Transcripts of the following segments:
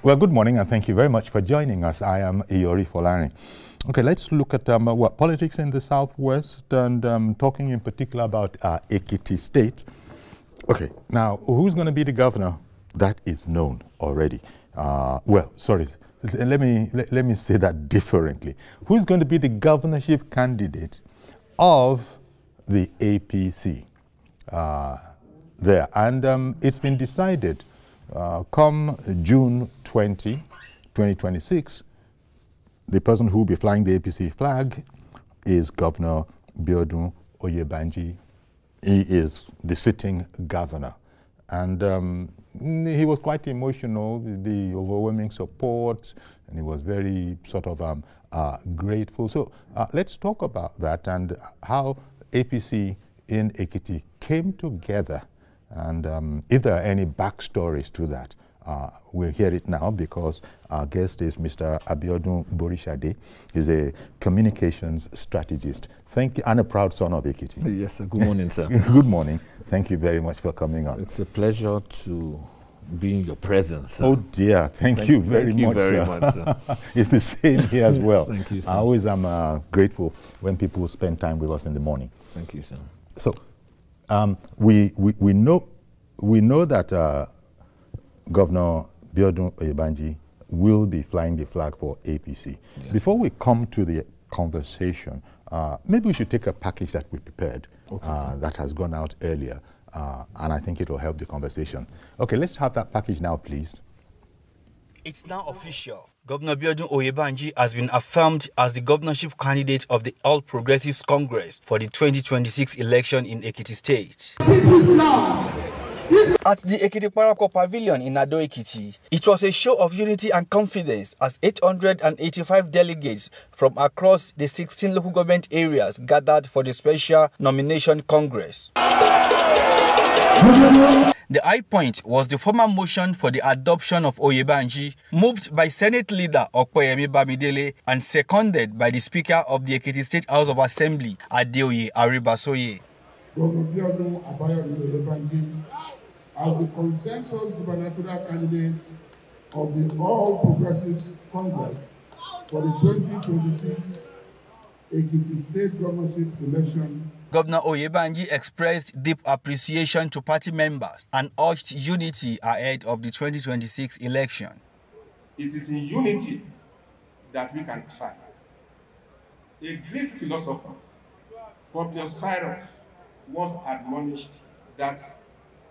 Well, good morning, and thank you very much for joining us. I am Iyori Folani. Okay, let's look at politics in the Southwest, and talking in particular about Ekiti State. Okay, now, who's going to be the governor? That is known already. Well, sorry, let me say that differently. Who's going to be the governorship candidate of the APC there? And it's been decided come June 2026, the person who will be flying the APC flag is Governor Biodun Oyebanji. He is the sitting governor. And he was quite emotional, the overwhelming support, and he was very sort of grateful. So let's talk about that and how APC in Ekiti came together. And if there are any backstories to that, we'll hear it now, because our guest is Mr. Abiodun Borishade. He's a communications strategist. Thank you, and a proud son of Ekiti. Yes, sir. Good morning, sir. Good morning. Thank you very much for coming on. It's a pleasure to be in your presence, sir. Oh dear, thank you very much, sir. It's the same here as well. Thank you, sir. I always am grateful when people spend time with us in the morning. Thank you, sir. So, we know that Governor Biodun Oyebanji will be flying the flag for APC. Yes. Before we come to the conversation, maybe we should take a package that we prepared, okay, that has gone out earlier, and I think it will help the conversation. Okay, let's have that package now, please. It's now official. Governor Biodun Oyebanji has been affirmed as the governorship candidate of the All Progressives Congress for the 2026 election in Ekiti State. At the Ekiti Parako Pavilion in Ado Ekiti, it was a show of unity and confidence as 885 delegates from across the 16 local government areas gathered for the special nomination congress. The high point was the formal motion for the adoption of Oyebanji, moved by Senate leader Okpeyemi Bamidele and seconded by the Speaker of the Ekiti State House of Assembly, Adeoye Aribasoye. Governor Biodun Oyebanji as the consensus gubernatorial candidate of the All Progressives Congress for the 2026 Ekiti State Governorship election. Governor Oyebanji expressed deep appreciation to party members and urged unity ahead of the 2026 election. It is in unity that we can thrive. A Greek philosopher, Publius Cyrus, once admonished that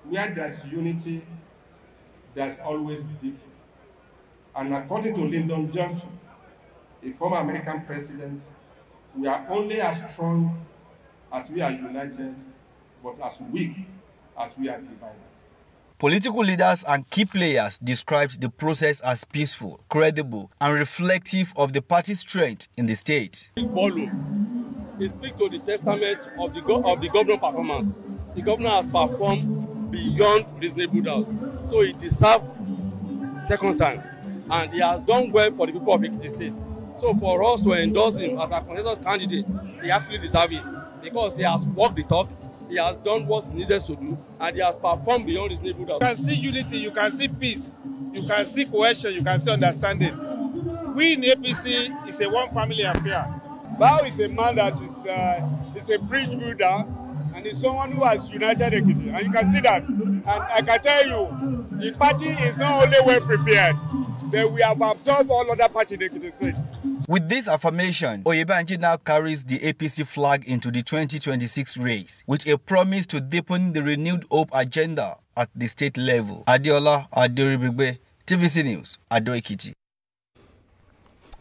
where there's unity, there's always victory. And according to Lyndon Johnson, a former American president, we are only as strong as we are united, but as weak as we are divided. Political leaders and key players described the process as peaceful, credible, and reflective of the party's strength in the state. It speaks to the testament of the governor performance. The governor has performed beyond reasonable doubt. So he deserves second time. And he has done well for the people of Ekiti State. So for us to endorse him as a consensus candidate, he actually deserves it. Because he has walked the talk, he has done what he needs to do, and he has performed beyond reasonable doubt. You can see unity, you can see peace, you can see cohesion, you can see understanding. We in APC is a one family affair. Bao is a man that is a bridge builder, and is someone who has united Ekiti, and you can see that. And I can tell you, the party is not only well prepared, but we have absorbed all other parties in Ekiti State. With this affirmation, Oyebanji now carries the APC flag into the 2026 race, with a promise to deepen the renewed hope agenda at the state level. Adiola Aderibigbe, TVC News, Ado Ekiti.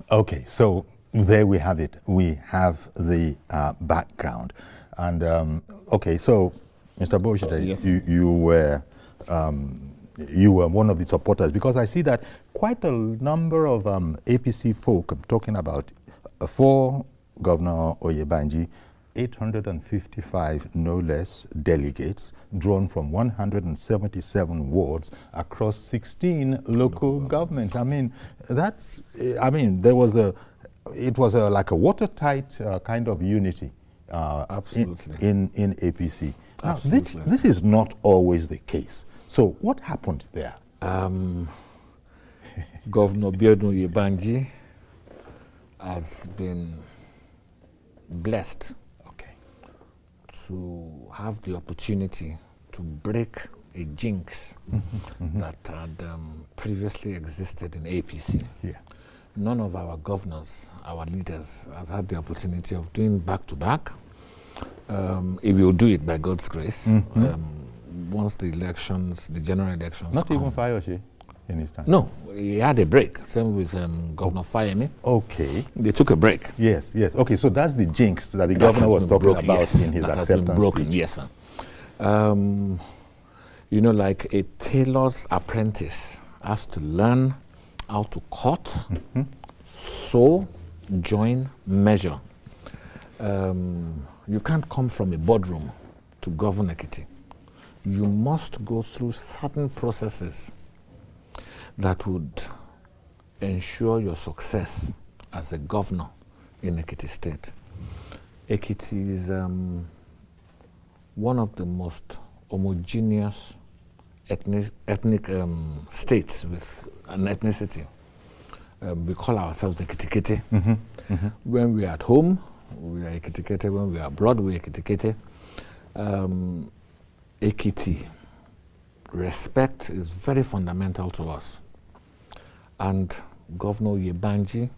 Okay, so there we have it. We have the background. And, okay, so, Mr. Borishade, yes, you were one of the supporters, because I see that quite a number of APC folk, I'm talking about for Governor Oyebanji, 855 no less delegates drawn from 177 wards across 16 local governments. I mean, it was like a watertight kind of unity in APC. Now, this is not always the case. So what happened there? Governor Biodun Oyebanji has been blessed to have the opportunity to break a jinx that had previously existed in APC. Yeah. None of our governors, our leaders, has had the opportunity of doing back-to-back. He will do it by God's grace. Once the elections, the general elections Not come. even Fayose in his time? No, he had a break. Same with Governor Fayemi. Okay. They took a break. Yes, yes. Okay, so that's the jinx that the governor was talking about in his acceptance speech. Yes, sir. You know, like a tailor's apprentice has to learn how to cut, sew, join, measure. You can't come from a boardroom to govern Ekiti. You must go through certain processes that would ensure your success as a governor in Ekiti State. Ekiti is one of the most homogeneous ethnic states with an ethnicity. We call ourselves Ekiti. When we are at home, we are Ekiti. When we are abroad, we are Ekiti. Ekiti, respect is very fundamental to us. And Governor Oyebanji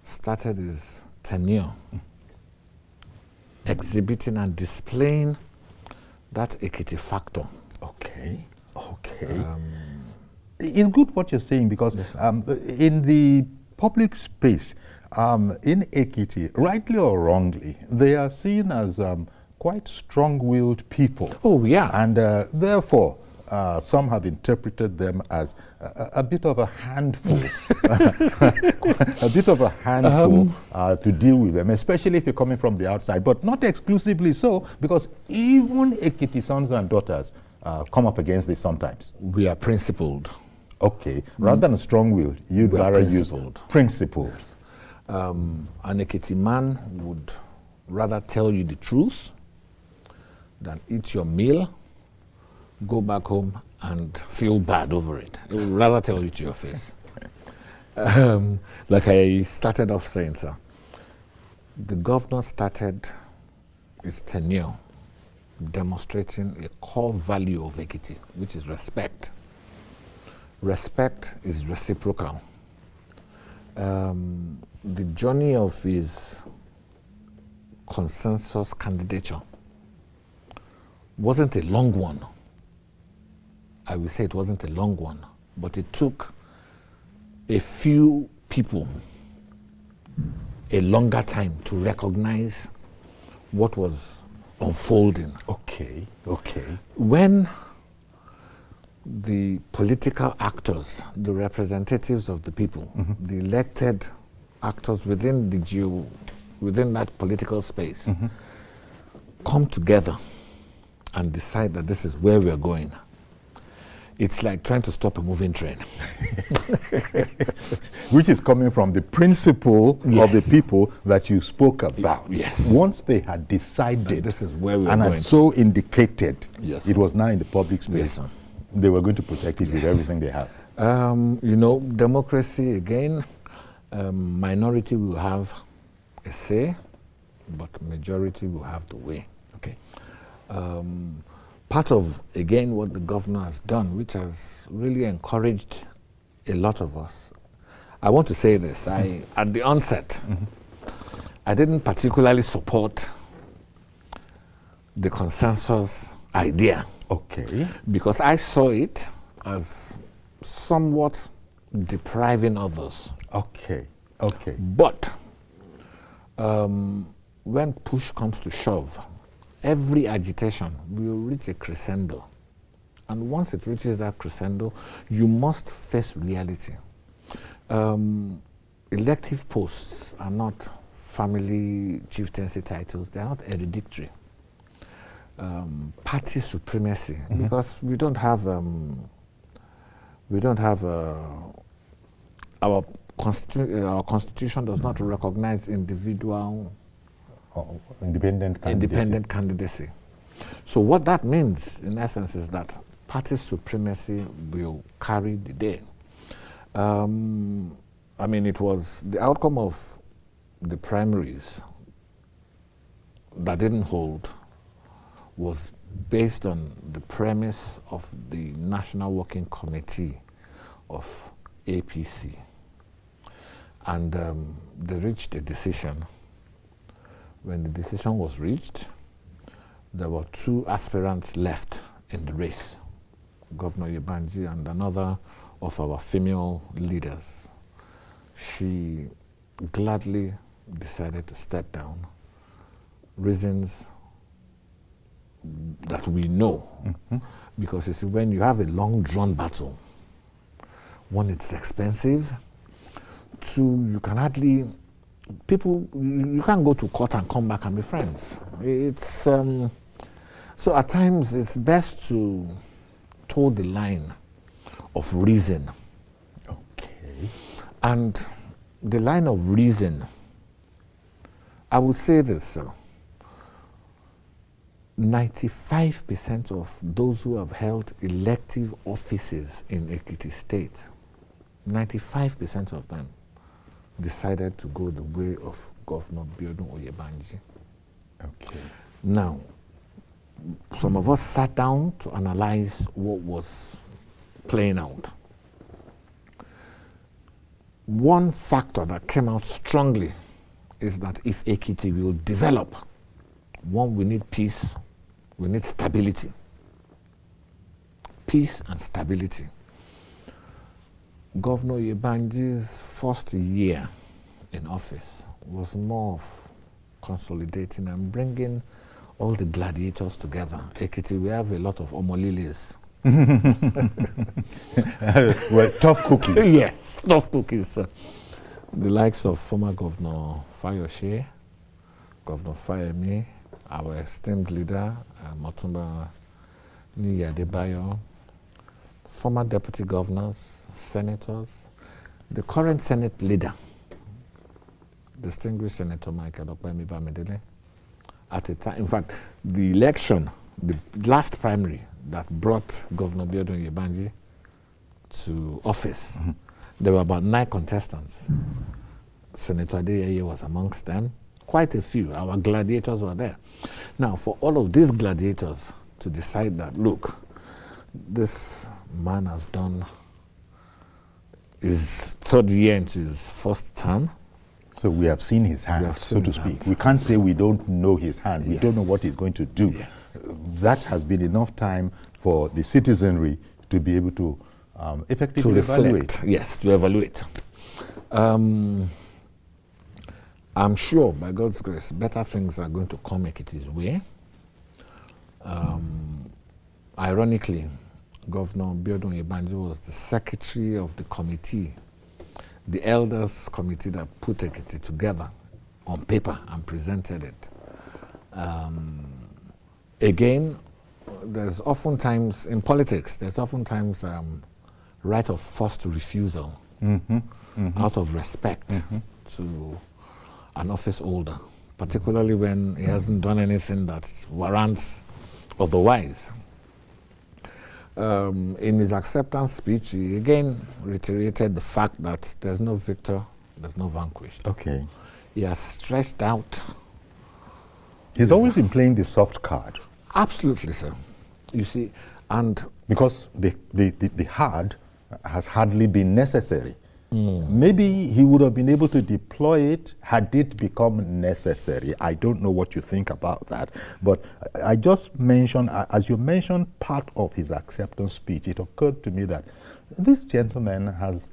started his tenure exhibiting and displaying that Ekiti factor. Okay, okay. It's good what you're saying because in the public space, in Ekiti, rightly or wrongly, they are seen as quite strong-willed people. Oh, yeah. And therefore, some have interpreted them as a bit of a handful, a bit of a handful to deal with them, especially if you're coming from the outside, but not exclusively so, because even Ekiti sons and daughters come up against this sometimes. We are principled. Okay, rather than strong-willed, you'd rather use principled. An Ekiti man would rather tell you the truth than eat your meal, go back home and feel bad over it. He would rather tell you to your face. Like I started off saying, sir, the governor started his tenure demonstrating a core value of Ekiti, which is respect. Respect is reciprocal. The journey of his consensus candidature wasn't a long one. I will say it wasn't a long one, but it took a few people a longer time to recognize what was unfolding. Okay, okay. When the political actors, the representatives of the people, the elected actors within within that political space, come together and decide that this is where we are going, it's like trying to stop a moving train. Which is coming from the principle of the people that you spoke about. Yes. Once they had decided this is where we are and going had so indicated, Yes, it was now in the public space. Yes, sir. They were going to protect it with everything they have. You know, democracy, again, minority will have a say, but majority will have the way. Okay. Part of, again, what the governor has done, which has really encouraged a lot of us. I want to say this. At the onset, I didn't particularly support the consensus idea. Okay. Because I saw it as somewhat depriving others. Okay. Okay. But when push comes to shove, every agitation will reach a crescendo. And once it reaches that crescendo, you must face reality. Elective posts are not family chieftaincy titles. They are not hereditary. Party supremacy, because we don't have our constitution does not recognize individual independent candidacy. So what that means, in essence, is that party supremacy will carry the day. I mean, it was the outcome of the primaries that didn't hold was based on the premise of the National Working Committee of APC. And they reached a decision. When the decision was reached, there were 2 aspirants left in the race, Governor Oyebanji and another of our female leaders. She gladly decided to step down. Reasons that we know, because you see, when you have a long drawn battle, 1, it's expensive, 2, you can hardly, you can't go to court and come back and be friends. It's so at times it's best to toe the line of reason. Okay. And the line of reason, I would say this, 95% of those who have held elective offices in Ekiti State, 95% of them decided to go the way of Governor Biodun Oyebanji. Okay. Now, some of us sat down to analyze what was playing out. One factor that came out strongly is that if Ekiti will develop, 1, we need peace, we need stability. Peace and stability. Governor Oyebanji's first year in office was more of consolidating and bringing all the gladiators together. Ekiti, we have a lot of omoliles. Well, tough cookies. Yes, tough cookies. The likes of former Governor Fayoshe, Governor Fayemi, our esteemed leader, Motumba Niyadebayo, former deputy governors, senators, the current Senate leader, distinguished Senator Michael Okpemi Bamidele, at a time, in fact, the election, the last primary that brought Governor Biodun Oyebanji to office, there were about 9 contestants. Senator Adeyeye was amongst them. Quite a few. Our gladiators were there. Now, for all of these gladiators to decide that, look, this man has done his 3rd year into his 1st term. So we have seen his hand, so to speak. We can't say we don't know his hand. We don't know what he's going to do. Yes. That has been enough time for the citizenry to be able to effectively evaluate. Yes, to evaluate. I'm sure, by God's grace, better things are going to come Ekiti's way. Ironically, Governor Biodun Oyebanji was the secretary of the committee, the elders committee that put Ekiti together on paper and presented it. Again, there's oftentimes, in politics, there's oftentimes right of first refusal out of respect to an office holder, particularly when he hasn't done anything that warrants otherwise. In his acceptance speech, he again reiterated the fact that there's no victor, there's no vanquished. Okay. He has stretched out. He's always been playing the soft card. Absolutely, sir. You see, and because the hard has hardly been necessary. Maybe he would have been able to deploy it had it become necessary. I don't know what you think about that. But I just mentioned, as you mentioned part of his acceptance speech, it occurred to me that this gentleman has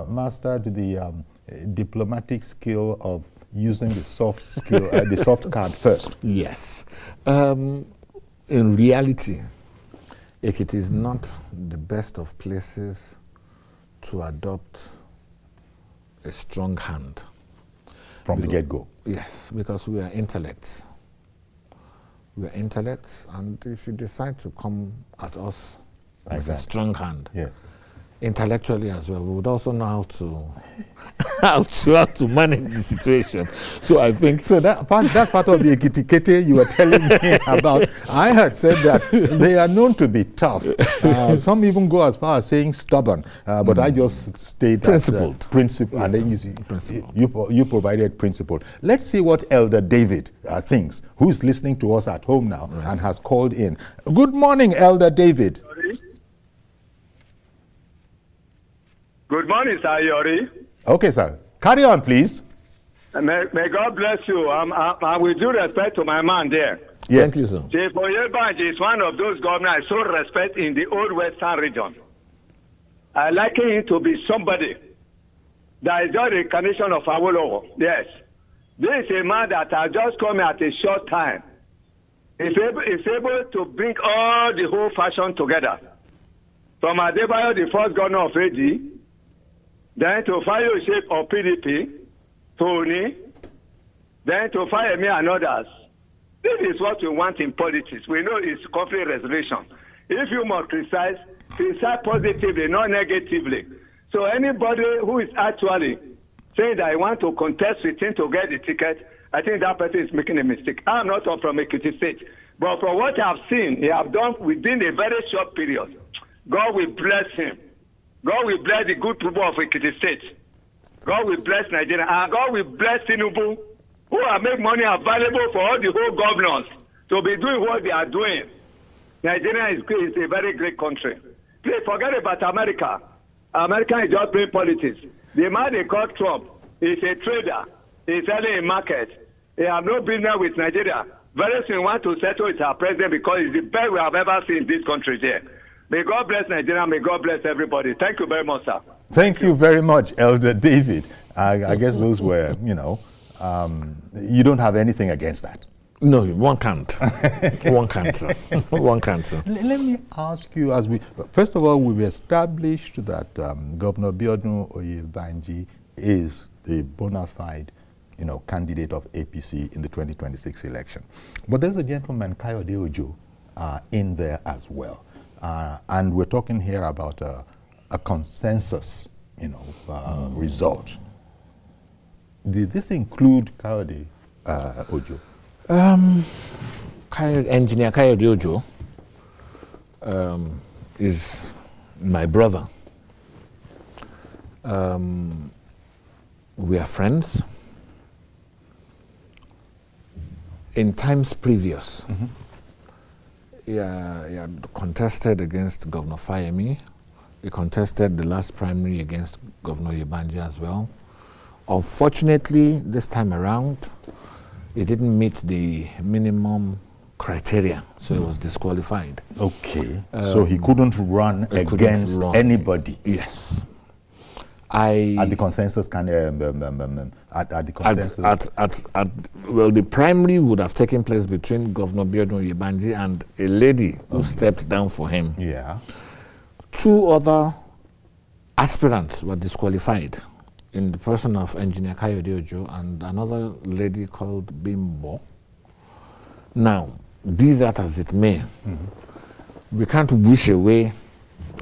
mastered the diplomatic skill of using the soft skill, the soft card first. Yes. In reality, Ekiti is not the best of places to adopt a strong hand. From the get-go? Yes, because we are intellects. We are intellects, and if you decide to come at us with a strong hand, intellectually as well. We would also know how to manage the situation. So I think that's part of the Ekiti you were telling me about. I had said that they are known to be tough. Some even go as far as saying stubborn. But I just stayed principled. Principle, yes, and then you provided principle. Let's see what Elder David thinks, who's listening to us at home now, right, and has called in. Good morning, Elder David. Good morning, Sir Yori. Okay, sir. Carry on, please. May God bless you. With due respect to my man there. Yes. Thank you, sir. Chief Oyebanji is one of those governors I so respect in the old Western region. I liken him to be somebody that is just the incarnation of Awolowo. Yes. This is a man that has just come at a short time. He's able to bring all the whole fashion together. From Adebayo, the first governor of AG, then to Fayoshe of PDP, Tony, then to Fayemi and others. This is what we want in politics. We know it's conflict resolution. If you must criticize positively, not negatively. So anybody who is actually saying that I want to contest with him to get the ticket, I think that person is making a mistake. I'm not from Ekiti State. But from what I've seen, he have done within a very short period. God will bless him. God will bless the good people of Ekiti State. God will bless Nigeria. And God will bless Tinubu, who are making money available for all the whole governors to be doing what they are doing. Nigeria is a very great country. Please forget about America. America is just playing politics. The man they call Trump is a trader. He's selling a market. He has no business with Nigeria. Very soon we want to settle with our president because it's the best we have ever seen in this country here. May God bless Nigeria. May God bless everybody. Thank you very much, sir. Thank you very much, Elder David. I guess those were, you don't have anything against that. No, one can't. One can't, sir. One can't, sir. Let me ask you, first of all, we've established that Governor Biodun Oyebanji is the bona fide, candidate of APC in the 2026 election. But there's a gentleman, Kayode Ojo, in there as well. And we're talking here about a consensus, result. Did this include Kayode Ojo? Engineer Kayode Ojo is my brother. We are friends. In times previous, he had contested against Governor Fayemi. He contested the last primary against Governor Oyebanji as well. Unfortunately, this time around, he didn't meet the minimum criteria, so he was disqualified. Okay, so he couldn't run against anybody. Yes. At the consensus well, the primary would have taken place between Governor Biodun Oyebanji and a lady who stepped down for him. Yeah. Two other aspirants were disqualified in the person of Engineer Kayode Ojo and another lady called Bimbo. Now, be that as it may, we can't wish away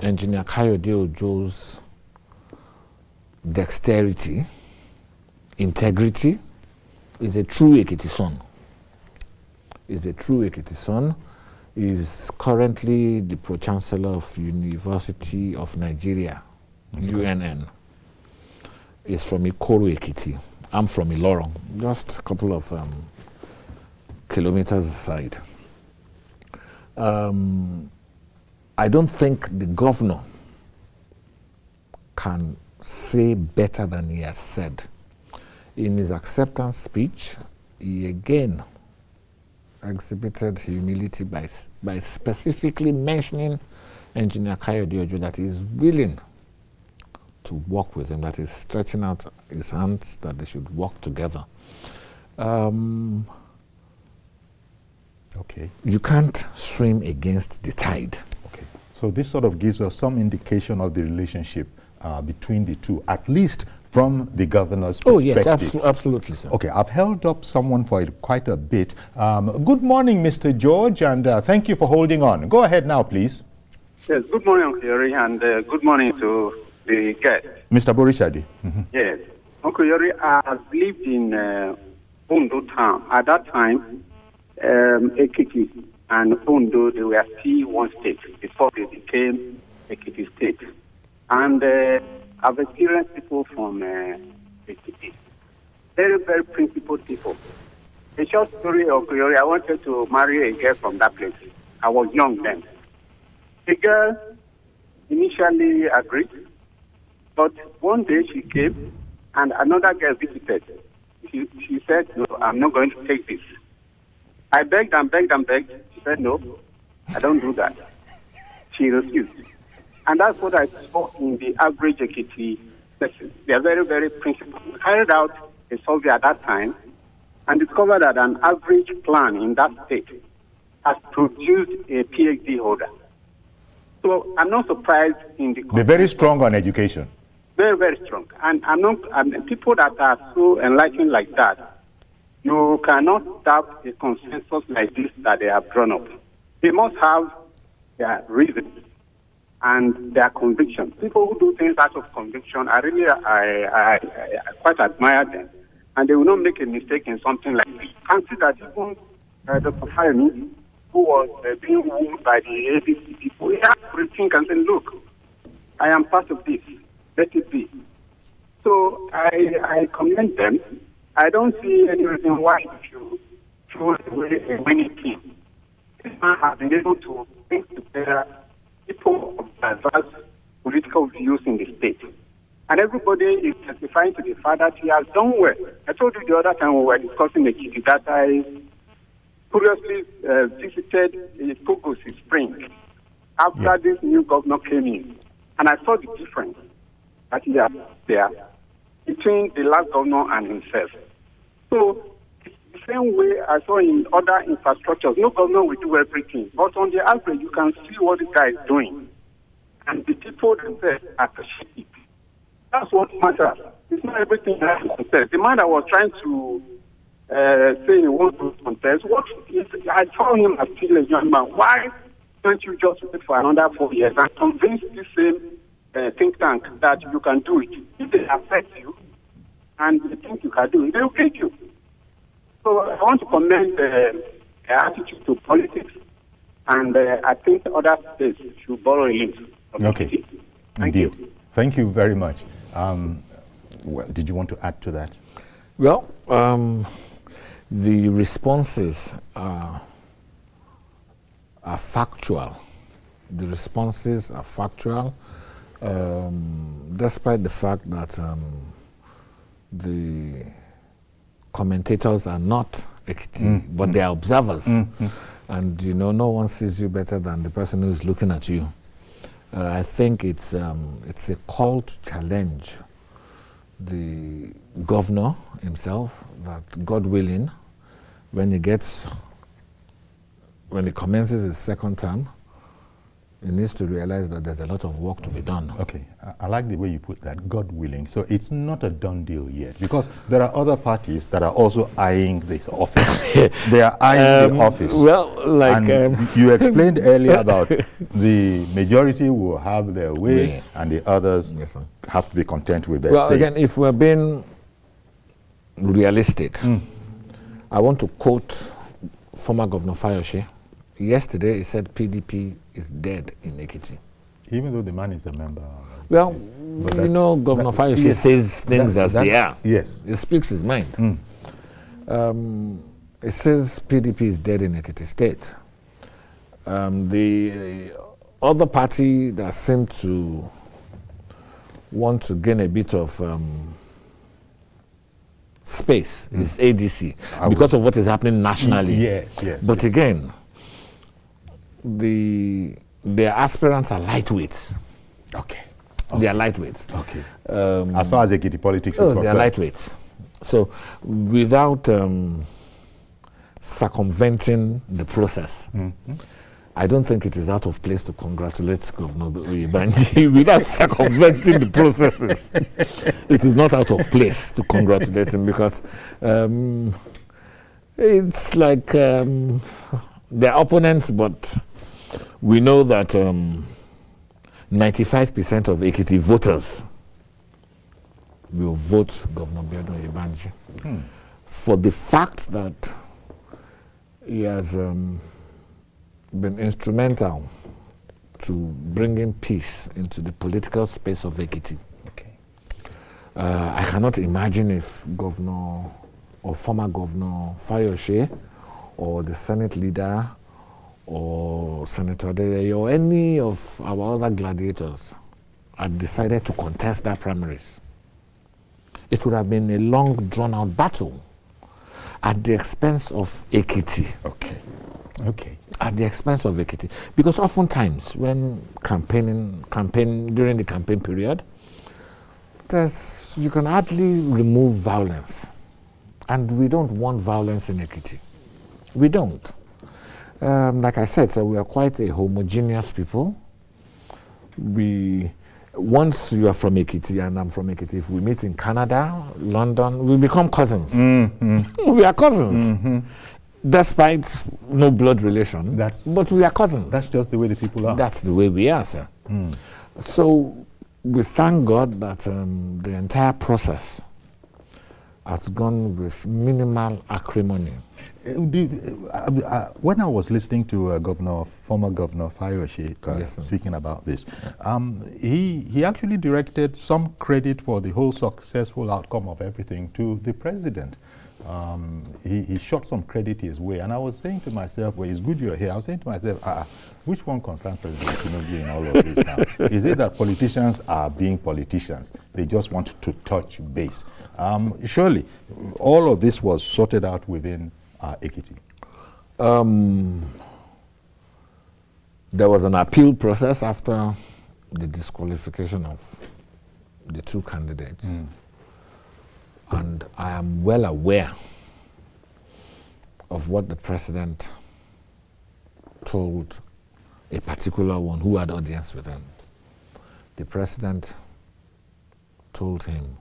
Engineer Kayode Ojo's dexterity, integrity. Is a true Ekiti son. Is a true Ekiti son. Is currently the Pro-Chancellor of University of Nigeria, UNN. Is from Ikoro, Ekiti. I'm from Ilorin, just a couple of kilometers aside. I don't think the governor can say better than he has said. In his acceptance speech, he again exhibited humility by specifically mentioning Engineer Kayode Ojo, that he is willing to work with him, that he's stretching out his hands, that they should work together. Okay. You can't swim against the tide. Okay. So this sort of gives us some indication of the relationship between the two, at least from the governor's perspective. Oh, yes, absolutely, sir. Okay, I've held up someone for quite a bit. Good morning, Mr. George, and thank you for holding on. Go ahead now, please. Yes, good morning, Uncle Yori, and good morning to the guest. Mr. Borishadi. Yes. Uncle Yori, I've lived in Ondo town. At that time, Ekiti and Ondo, they were still one state before they became Ekiti State. And I've experienced people from Ekiti. Very, very principled people. A short story of Yori, I wanted to marry a girl from that place. I was young then. The girl initially agreed, but one day she came and another girl visited. She said, no, I'm not going to take this. I begged and begged and begged. She said, no, I don't do that. She refused. And that's what I saw in the average Ekiti section. They are very, very principled. We carried out a survey at that time and discovered that an average plan in that state has produced a PhD holder. So I'm not surprised in the... They're very strong on education. Very, very strong. And people that are so enlightened like that, you cannot doubt a consensus like this that they have drawn up. They must have their reasons and their conviction. People who do things out of conviction, I quite admire them. And they will not make a mistake in something like this. I can see that even Dr. Fayemi, who was being wooed by the APC people, he had to rethink and say, look, I am part of this. Let it be. So I commend them. I don't see any reason why you throw away a winning team. This man has been able to bring together people of diverse political views in the state. And everybody is testifying to the fact that he has done well. I told you the other time we were discussing the Ekiti that I curiously visited Pogosi Spring after this new governor came in. And I saw the difference that he has there between the last governor and himself. So, the same way I saw in other infrastructures, no governor will do everything. But on the average, you can see what this guy is doing. And the people themselves appreciate it. That's what matters. It's not everything that he says. The man that was trying to say he wants to contest, I told him as still a young man, why don't you just wait for another 4 years and convince the same think tank that you can do it? If they affect you and they think you can do it, they will take you. So I want to commend the attitude to politics, and I think other states should borrow a little. Okay, indeed. Thank you very much. Well, did you want to add to that? Well, the responses are factual. The responses are factual, despite the fact that the commentators are not Ekiti, but they are observers. And you know, no one sees you better than the person who is looking at you. I think it's a call to challenge the governor himself, that God willing, when he commences his second term, he needs to realize that there's a lot of work to be done. Okay, I like the way you put that, God willing. So it's not a done deal yet, because there are other parties that are also eyeing this office. They are eyeing the office. Well, like... you explained earlier about the majority will have their way, and the others have to be content with their say. Well, again, if we're being realistic, I want to quote former Governor Fayoshe. Yesterday, he said PDP is dead in Ekiti. Even though the man is a member. Well, you know, Governor Fayoshe says things as they are. Yes. He speaks his mind. It says PDP is dead in Ekiti State. The other party that seemed to want to gain a bit of space is ADC, because of what is happening nationally. Yes. But again, their aspirants are lightweights. Okay. They are lightweights. Okay. As far as Ekiti politics is concerned. They are lightweights. So without circumventing the process, I don't think it is out of place to congratulate Governor Oyebanji without circumventing the processes. It is not out of place to congratulate him, because it's like they're opponents, but we know that 95% of Ekiti voters will vote Governor Biodun Oyebanji for the fact that he has been instrumental to bringing peace into the political space of Ekiti. Okay. I cannot imagine if Governor or former Governor Fayose or the Senate leader or Senator Adeyeye or any of our other gladiators had decided to contest that primaries. It would have been a long, drawn-out battle at the expense of Ekiti. Okay. Okay. At the expense of Ekiti. Because oftentimes, when during the campaign period, you can hardly remove violence. And we don't want violence in Ekiti. We don't. Like I said, so we are quite a homogeneous people. Once you are from Ekiti and I'm from Ekiti, if we meet in Canada, London, we become cousins. We are cousins. Despite no blood relation, but we are cousins. That's just the way the people are. That's the way we are, sir. So we thank God that the entire process has gone with minimal acrimony. When I was listening to former Governor Fayose speaking about this, he actually directed some credit for the whole successful outcome of everything to the president. He shot some credit his way, and I was saying to myself, well, it's good you're here. I was saying to myself, which one concerns President Tinubu in all of this now? Is it that politicians are being politicians? They just want to touch base. Surely, all of this was sorted out within Ekiti. There was an appeal process after the disqualification of the two candidates. And I am well aware of what the president told a particular one who had audience with him. The president told him,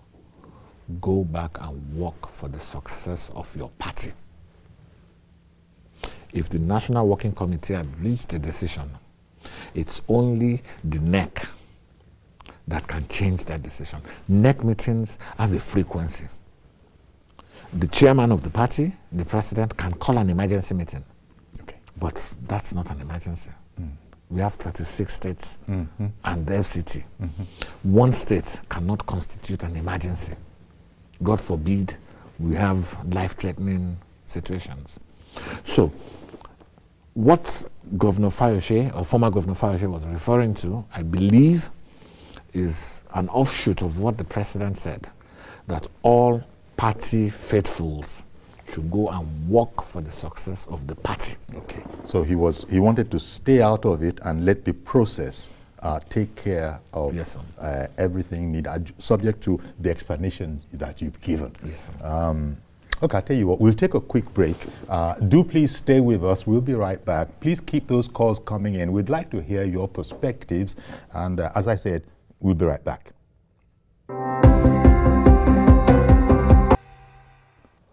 go back and work for the success of your party. If the National Working Committee had reached a decision, it's only the NEC that can change that decision. NEC meetings have a frequency. The chairman of the party, the president, can call an emergency meeting. Okay. But that's not an emergency. We have 36 states and the FCT. One state cannot constitute an emergency. God forbid we have life-threatening situations. So, what Governor Fayose, or former Governor Fayose, was referring to, I believe, is an offshoot of what the president said, that all party faithfuls should go and work for the success of the party. Okay. So he wanted to stay out of it and let the process take care of everything needed, subject to the explanation that you've given. Yes, okay, I'll tell you what, we'll take a quick break. Do please stay with us. We'll be right back. Please keep those calls coming in. We'd like to hear your perspectives. And as I said, we'll be right back.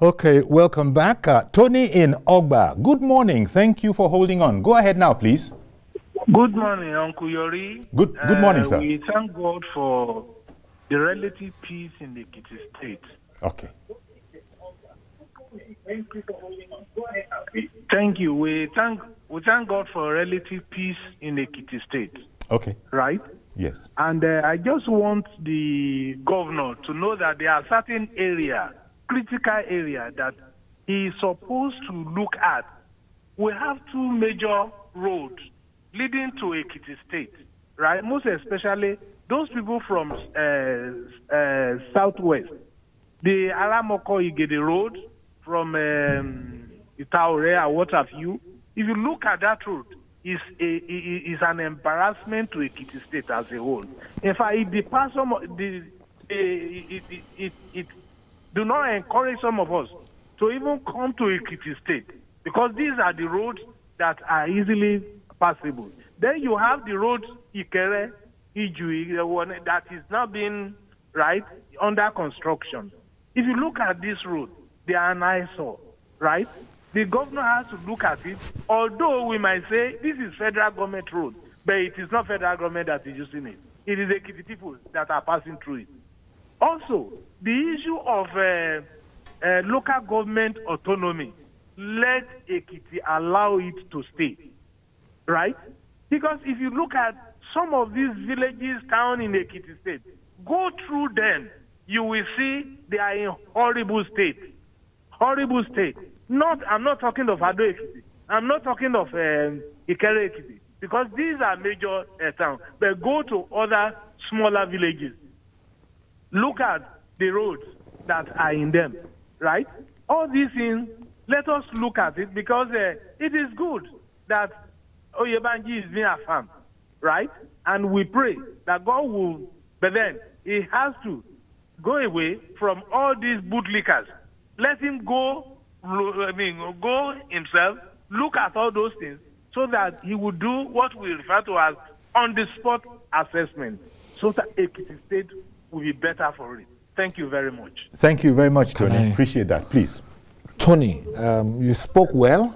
Okay, welcome back. Tony in Ogba, good morning. Thank you for holding on. Go ahead now, please. Good morning, Uncle Yori. Good morning, sir. We thank God for the relative peace in the Ekiti State. Okay. Thank you. We thank God for relative peace in the Ekiti State. Okay. Right? Yes. And I just want the governor to know that there are certain areas, critical area that he is supposed to look at. We have two major roads leading to Ekiti State, right? Most especially those people from southwest. The Alamoko Igede Road from Itaure, what have you. If you look at that road, is an embarrassment to Ekiti State as a whole. In fact, it do not encourage some of us to even come to Ekiti State, because these are the roads that are easily passable. Then you have the road Ikere, Ijui, the one that is now being under construction. If you look at this road, they are an eyesore, The governor has to look at it. Although we might say this is federal government road, but it is not federal government that is using it. It is Ekiti people that are passing through it. Also, the issue of local government autonomy, let Ekiti allow it to stay, right? Because if you look at some of these villages, towns in Ekiti State, go through them, you will see they are in horrible state. Horrible state. I'm not talking of Ado Ekiti. I'm not talking of Ikere Ekiti, because these are major towns. But go to other smaller villages. Look at the roads that are in them, right? All these things, let us look at it, because it is good that Oyebanji is being affirmed, right? And we pray that God will, but then he has to go away from all these bootlickers. Let him go, go himself, look at all those things, so that he will do what we refer to as on-the-spot assessment, so that Ekiti State will be better for it. Thank you very much. Thank you very much, Tony. Appreciate that. Please. Tony, you spoke well.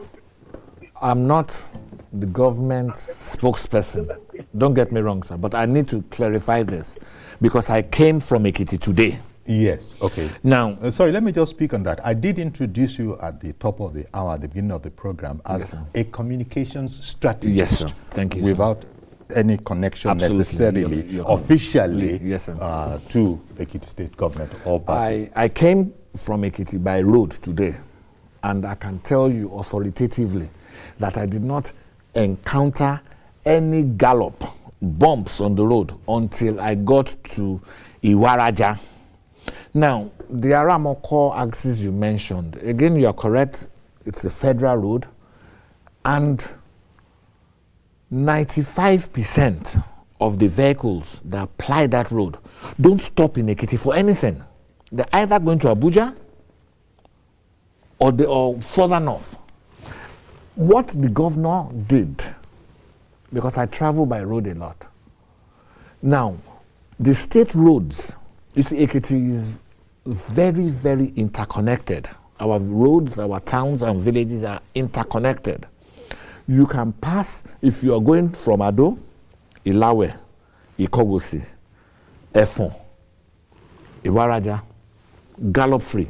I'm not the government spokesperson. Don't get me wrong, sir, but I need to clarify this because I came from Ekiti today. Yes, okay. Now, sorry, let me just speak on that. I did introduce you at the top of the hour, at the beginning of the program, as a communications strategist. Yes, sir. Thank you, without any connection necessarily, you're officially, yes, sir. To Ekiti State government or party. I came from Ekiti by road today, and I can tell you authoritatively that I did not encounter any gallop bumps on the road until I got to Iwaraja. Now, the Aramoko axis you mentioned, again, you are correct, it's a federal road, and 95% of the vehicles that apply that road don't stop in Ekiti for anything. They're either going to Abuja or further north. What the governor did, because I travel by road a lot. Now, the state roads, you see, Ekiti is very, very interconnected. Our roads, our towns and villages are interconnected. You can pass, if you are going from Ado, Ilawe, Ikogosi, Efon, Iwaraja, gallop free.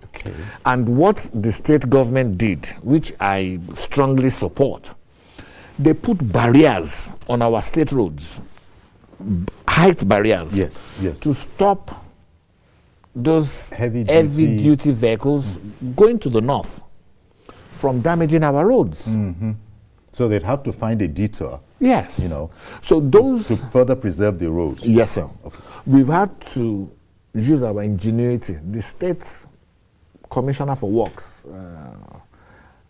Okay. And what the state government did, which I strongly support, they put barriers on our state roads, height barriers, yes, to stop those heavy duty vehicles going to the north from damaging our roads. Mm-hmm. So they'd have to find a detour. Yes. You know, so those to further preserve the roads. Yes, sir. Okay. We've had to use our ingenuity. The state commissioner for works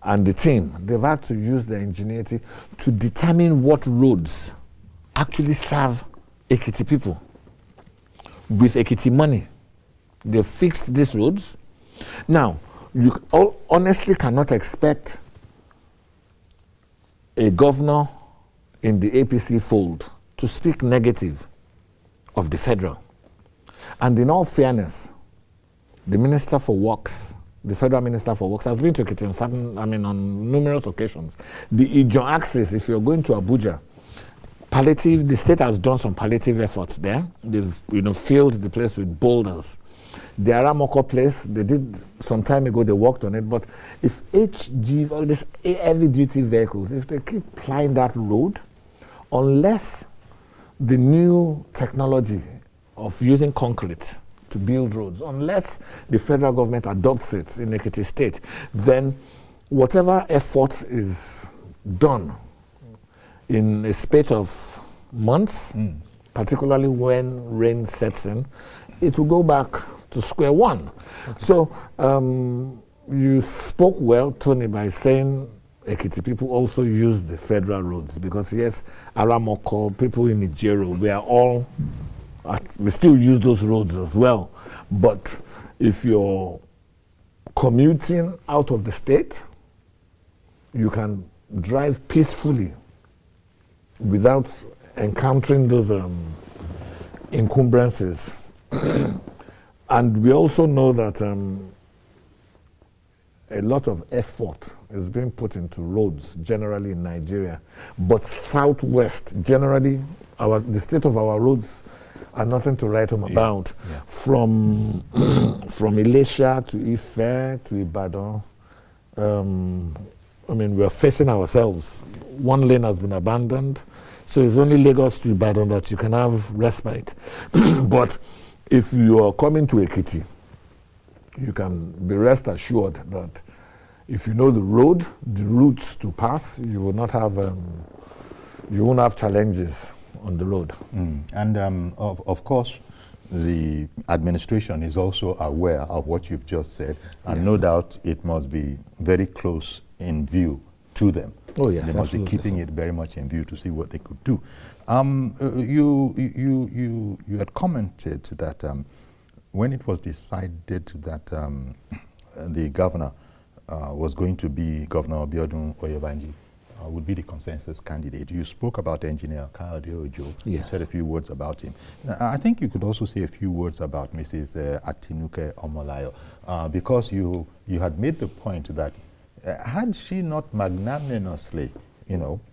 and the team, they've had to use their ingenuity to determine what roads actually serve Ekiti people. With Ekiti money, they fixed these roads. Now, you honestly cannot expect a governor in the APC fold to speak negative of the federal. And in all fairness, the Minister for Works, the Federal Minister for Works, has been to Ekiti on numerous occasions. The Ijon axis, if you're going to Abuja, palliative, the state has done some palliative efforts there. They've filled the place with boulders. The Aramoko place, they did some time ago, they worked on it, but if HG, all these heavy-duty vehicles, if they keep plying that road, unless the new technology of using concrete to build roads, unless the federal government adopts it in Ekiti State, then whatever effort is done in a spate of months, particularly when rain sets in, it will go back to square one. Okay. So you spoke well, Tony, by saying Ekiti people also use the federal roads, because yes, Aramoko, people in Nigeria, we still use those roads as well. But if you're commuting out of the state, you can drive peacefully without encountering those encumbrances. And we also know that a lot of effort is being put into roads generally in Nigeria, but southwest generally, the state of our roads are nothing to write home about. Yeah. From Ilesha to Ife to Ibadan, I mean, we're facing ourselves. One lane has been abandoned, so it's only Lagos to Ibadan that you can have respite. But if you are coming to Ekiti, you can be rest assured that if you know the road, the routes to pass, you will not have, you won't have challenges on the road. And of course, the administration is also aware of what you've just said, and no doubt it must be very close in view to them. Oh yes, they must be keeping it very much in view to see what they could do. You had commented that when it was decided that the governor was going to be Governor Biodun Oyebanji, would be the consensus candidate. You spoke about Engineer Kayode Ojo. Yes. You said a few words about him. I think you could also say a few words about Mrs. Atinuke Omolayo, because you had made the point that had she not magnanimously,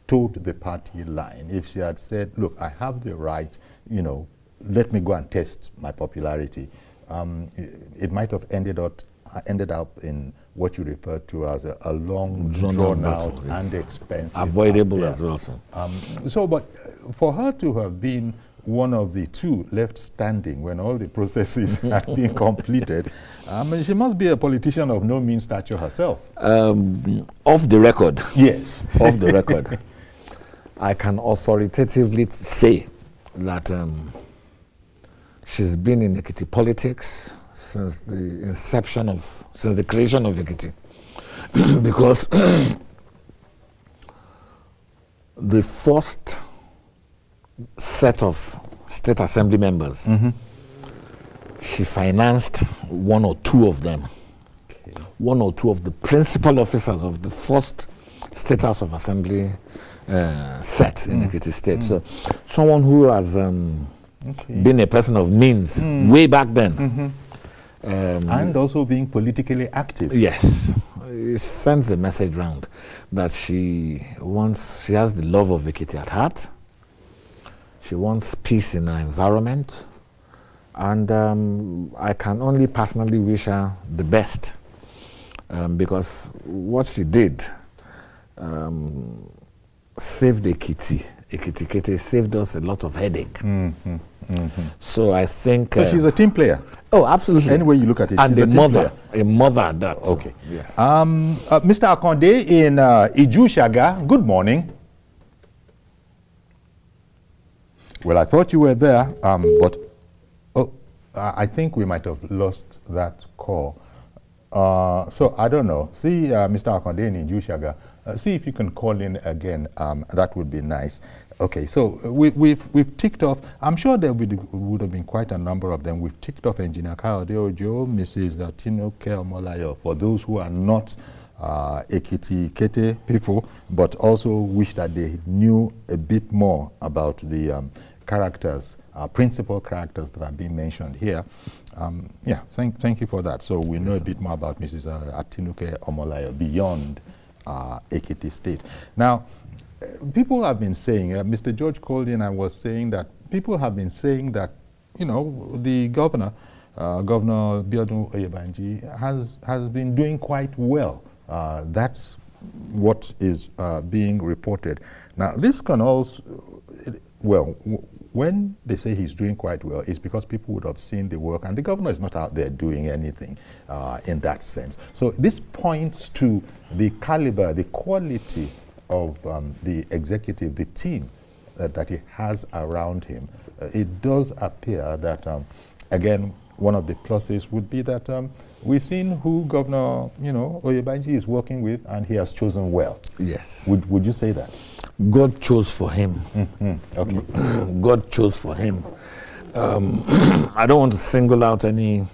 told the party line, if she had said, look, I have the right, let me go and test my popularity, it might have ended up in what you refer to as a long, drawn out and expensive. Avoidable as well, sir. But for her to have been one of the two left standing when all the processes have been completed, she must be a politician of no mean stature herself. Off the record. Yes. Off the record. I can authoritatively say that she's been in Ekiti politics since the creation of Ekiti. Because the first set of state assembly members, she financed one or two of them. Okay. One or two of the principal officers of the first State House of Assembly set in Ekiti State. So someone who has been a person of means way back then. And also being politically active. Yes. It sends the message round that she has the love of Ekiti at heart. She wants peace in her environment. And I can only personally wish her the best. Because what she did saved Ekiti. Ekiti saved us a lot of headache. So I think... So she's a team player? Oh, absolutely. Any way you look at it, and she's a mother at that. Okay. Yes. Mr. Akonde in Iju Shaga, good morning. Well, I thought you were there, but I think we might have lost that call. So I don't know. See, Mr. Akonde in Iju Shaga, see if you can call in again. That would be nice. Okay, so we've ticked off. I'm sure there would have been quite a number of them. We've ticked off Engineer Kayode Ojo, Mrs. Atinuke Omolayo, for those who are not Ekiti Kete people, but also wish that they knew a bit more about the characters, principal characters that are being mentioned here. Thank you for that. So we know a bit more about Mrs. Atinuke Omolayo beyond Ekiti State. Now, people have been saying, Mr. George called in and was saying that people have been saying that, the governor, Governor Biodun Oyebanji, has been doing quite well. That's what is being reported. Now, this can also, when they say he's doing quite well, it's because people would have seen the work, and the governor is not out there doing anything in that sense. So this points to the caliber, the quality of the executive, the team that he has around him. It does appear that, again, one of the pluses would be that we've seen who Governor Oyebanji is working with, and he has chosen well. Yes. Would you say that? God chose for him. Okay. God chose for him. I don't want to single out any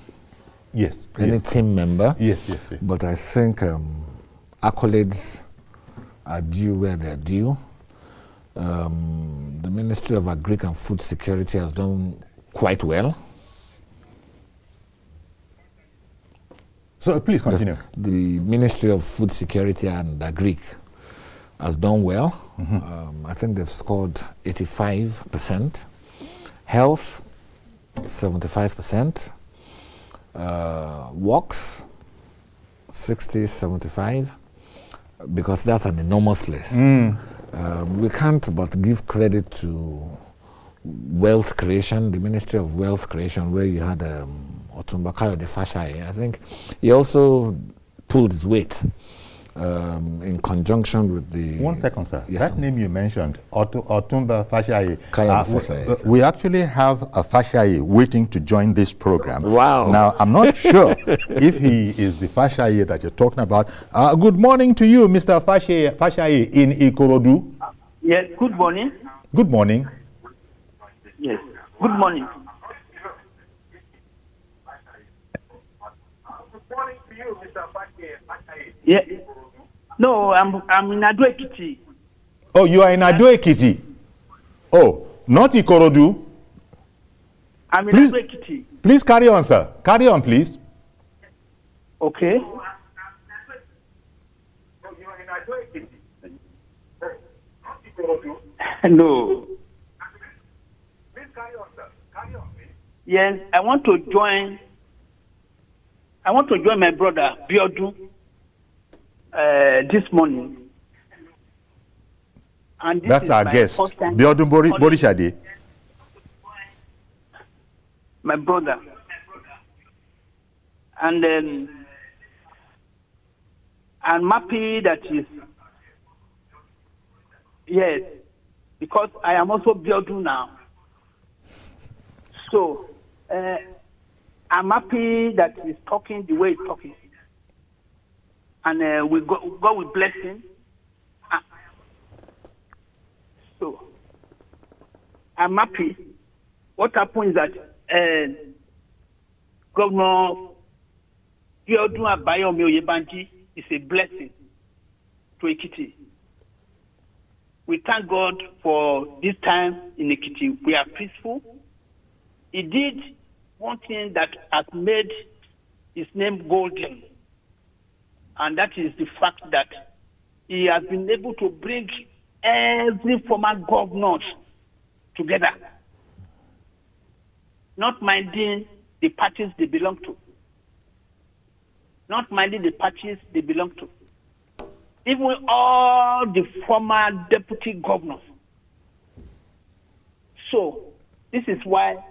team member. Yes. But I think accolades are due where they're due. The Ministry of Agri and Food Security has done quite well. So please continue. The Ministry of Food Security and Agric has done well. I think they've scored 85%. Health, 75%. Works, 60, 75. Because that's an enormous list. We can't but give credit to wealth creation, the Ministry of Wealth Creation, where you had Otumba Kayode Fashaye. I think he also pulled his weight in conjunction with the... 1 second, sir. Yes, that sir. name you mentioned, Otumba Fashaye. Fashaye, we actually have a Fashaye waiting to join this program. Wow. Now, I'm not sure if he is the Fashaye that you're talking about. Good morning to you, Mr. Fashaye in Ikorodu. Yes, good morning. Good morning. Yes, good morning. Yeah. No, I'm in Ekiti. Oh, you are in Ekiti. Oh, not Ikorodu. I'm in Ekiti. Please carry on, sir. Carry on, please. Okay. No. Yes, I want to join my brother Biodun this morning. And this That's our guest, Biodun Borishade. My brother. And then I'm happy that is, yes, because I am also Biodun now. So, I'm happy that he's talking the way he's talking. And God will bless him. So, I'm happy. What happened is that Governor Biodun Oyebanji is a blessing to Ekiti. We thank God for this time in Ekiti. We are peaceful. He did one thing that has made his name golden, and that is the fact that he has been able to bring every former governor together, not minding the parties they belong to. Not minding the parties they belong to. Even all the former deputy governors. So, this is why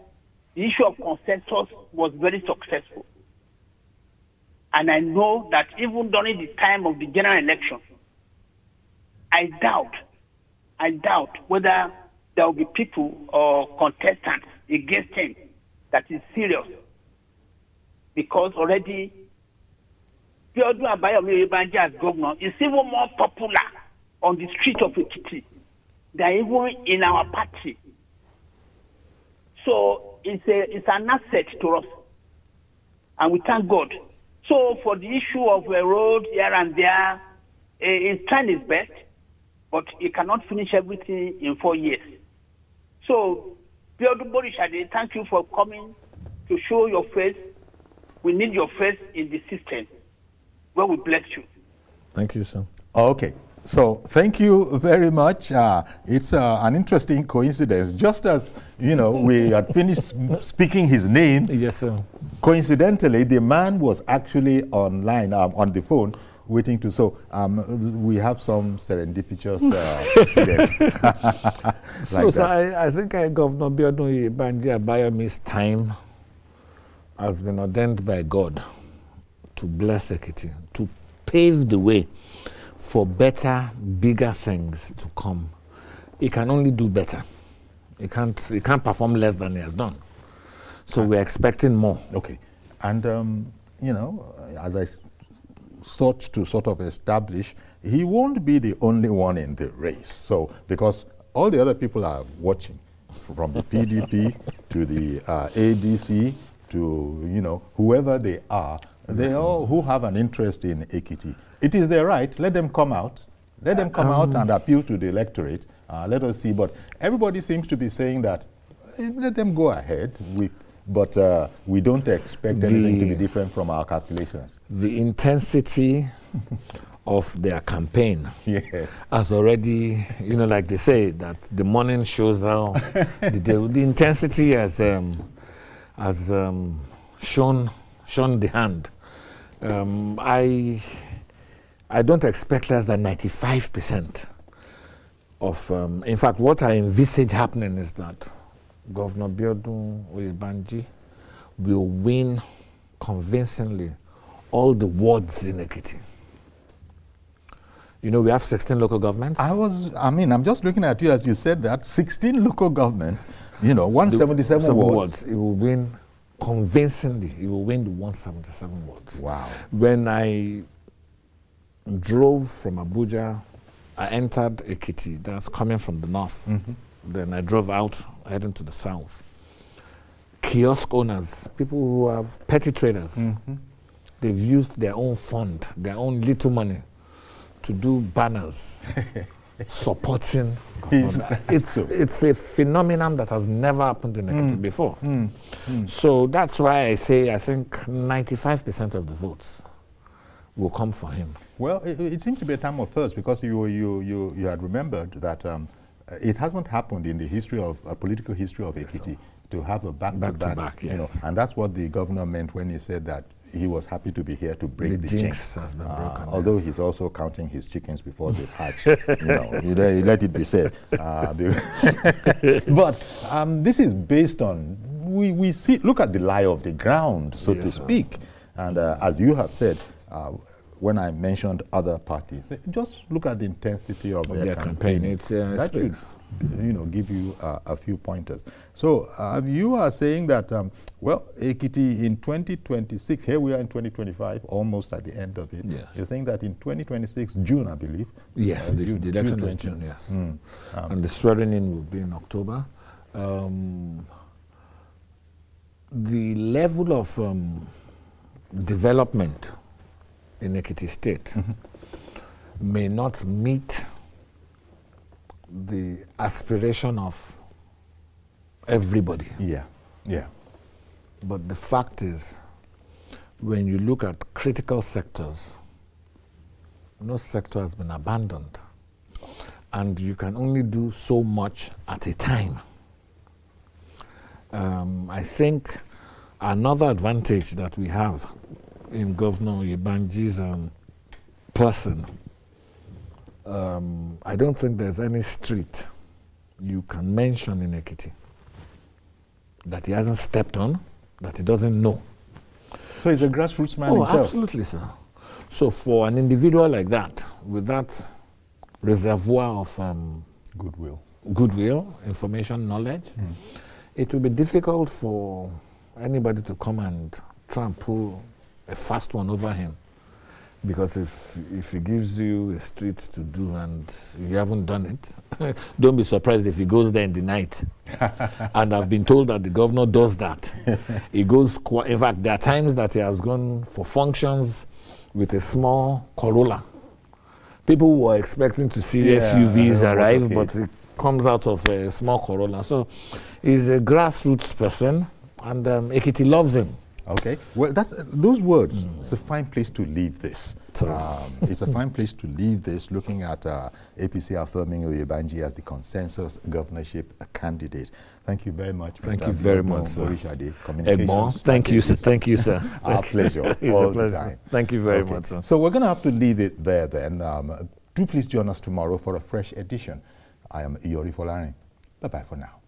the issue of consensus was very successful. And I know that even during the time of the general election, I doubt whether there will be people or contestants against him that is serious. Because already, Biodun Oyebanji as governor is even more popular on the street of Ekiti than even in our party. So it's an asset to us, and we thank God. So for the issue of a road here and there, he's trying his best, but he cannot finish everything in 4 years. So, Biodun Borishade, thank you for coming to show your face. We need your face in the system. God will bless you. Thank you, sir. Okay. So thank you very much. It's an interesting coincidence. Just as, we had finished speaking his name, yes, sir. Coincidentally, the man was actually online, on the phone, waiting to. So we have some serendipitous coincidence. So I think Governor Biodun Oyebanji's time has been ordained by God to bless Ekiti, to pave the way for better, bigger things to come. He can only do better. He can't perform less than he has done. So we're expecting more. Okay. And, as I sought to sort of establish, he won't be the only one in the race. So, because all the other people are watching, from the PDP to the ADC to, whoever they are, they all who have an interest in Ekiti. It is their right. Let them come out. Let them come out and appeal to the electorate. Let us see. But everybody seems to be saying that let them go ahead. but we don't expect anything to be different from our calculations. The intensity of their campaign has already, like they say, that the morning shows how the intensity has shown the hand. I don't expect less than 95% of, in fact, what I envisage happening is that Governor Biodun Oyebanji will win convincingly all the wards in Ekiti. We have 16 local governments. I'm just looking at you as you said that, 16 local governments, 177 wards. It will win convincingly. It will win the 177 wards. Wow. When I drove from Abuja, I entered Ekiti, that's coming from the north. Then I drove out, heading to the south. Kiosk owners, people who have petty traders, they've used their own fund, their own little money to do banners supporting. It's a phenomenon that has never happened in Ekiti before. So that's why I say I think 95% of the votes will come for him. Well, it seems to be a time of first, because you had remembered that it hasn't happened in the history of political history of Ekiti to have a back-to-back, and that's what the governor meant when he said that he was happy to be here to break the jinx. Has been broken, although he's also counting his chickens before they hatch. He let it be said. But this is based on, we see, look at the lie of the ground, so to speak. And as you have said, when I mentioned other parties, just look at the intensity of their campaign. That should, give you a few pointers. So you are saying that, well, Ekiti in 2026, here we are in 2025, almost at the end of it. Yes. You're saying that in 2026, June, I believe. Yes, the election is June, yes. And the swearing in will be in October. The level of development in Ekiti State may not meet the aspiration of everybody. Yeah. But the fact is, when you look at critical sectors, no sector has been abandoned. And you can only do so much at a time. I think another advantage that we have in Governor Oyebanji's person, I don't think there's any street you can mention in Ekiti that he hasn't stepped on, that he doesn't know. So he's a grassroots man himself? Absolutely, sir. So for an individual like that, with that reservoir of goodwill, information, knowledge, it will be difficult for anybody to come and try and pull a fast one over him. Because if he gives you a street to do and you haven't done it, don't be surprised if he goes there in the night. And I've been told that the governor does that. He goes, in fact, there are times that he has gone for functions with a small Corolla. People were expecting to see SUVs arrive, but it comes out of a small Corolla. So he's a grassroots person, and Ekiti loves him. Okay, well, those words. It's a fine place to leave this. It's a fine place to leave this, looking at APC affirming Oyebanji as the consensus governorship candidate. Thank you very much. Thank you very much, sir. Communications. Thank you, sir. Thank you, sir. Our pleasure. All the time. Thank you very much, sir. So we're going to have to leave it there then. Do please join us tomorrow for a fresh edition. I am Iyori Folarin. Bye-bye for now.